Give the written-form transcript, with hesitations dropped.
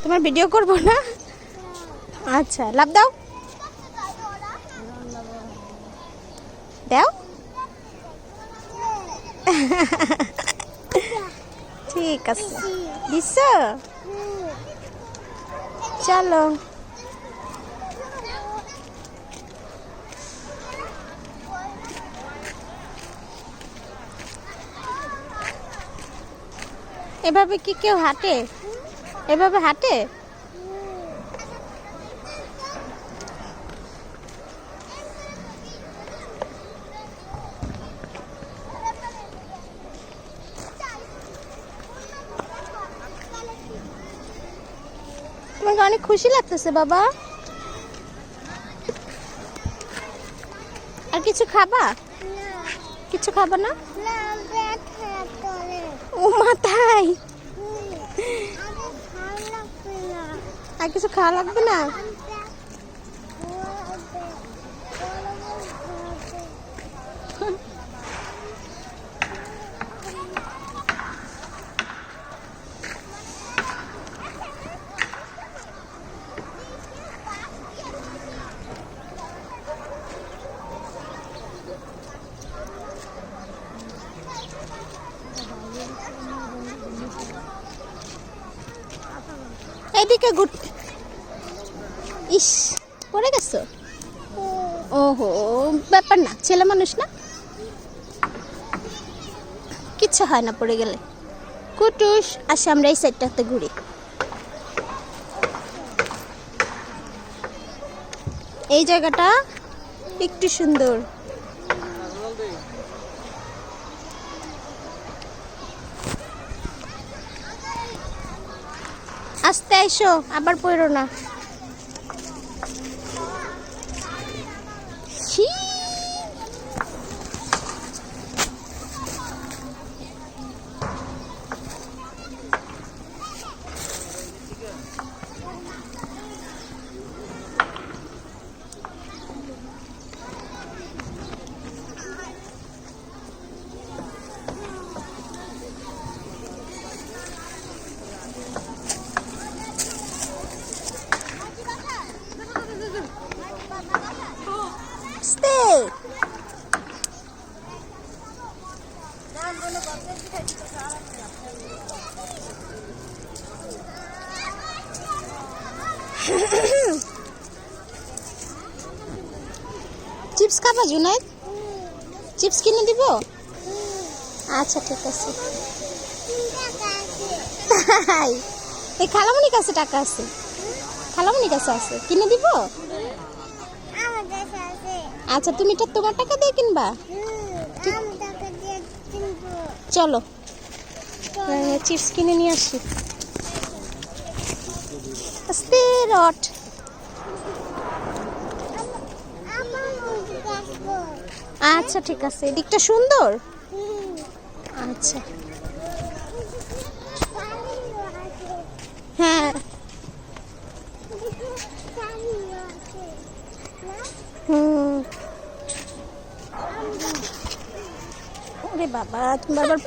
তোমার ভিডিও করবো না? আচ্ছা, লাভ দাও দাও। ঠিক আছে, দিস। চলো এভাবে কি কেউ হাঁটে? এভাবে হাঁটে? তোমাকে অনেক খুশি লাগতেছে বাবা। আর কিছু খাবা? কিছু খাবা না? ও মাথায় আর কিছু খাওয়া লাগবে না? এদিকে গুড। ইস, পড়ে গেছো? ওহো, ব্যাপার না, ছেলে মানুষ না, কিচ্ছু হয় না পড়ে গেলে। কুটুস, আসে আমরা এই সাইডটাতে ঘুরি। এই জায়গাটা একটু সুন্দর। আস্তে এসো, আবার পড়ো না। চিপস খাবা জুনাইদ? চিপস কিনে দিব? আচ্ছা ঠিক আছে। এই খালামণির কাছে টাকা আছে, খালামণির কাছে আছে, কিনে দিব? আচ্ছা, তুমি এটা তোমার টাকা দিয়ে কিনবা? চলো চিপস কিনে নিয়ে আসি। আস্তে রট। আচ্ছা ঠিক আছে, এদিকটা সুন্দর। আচ্ছা হ্যাঁ। ওরে বাবা, তুমি বাবার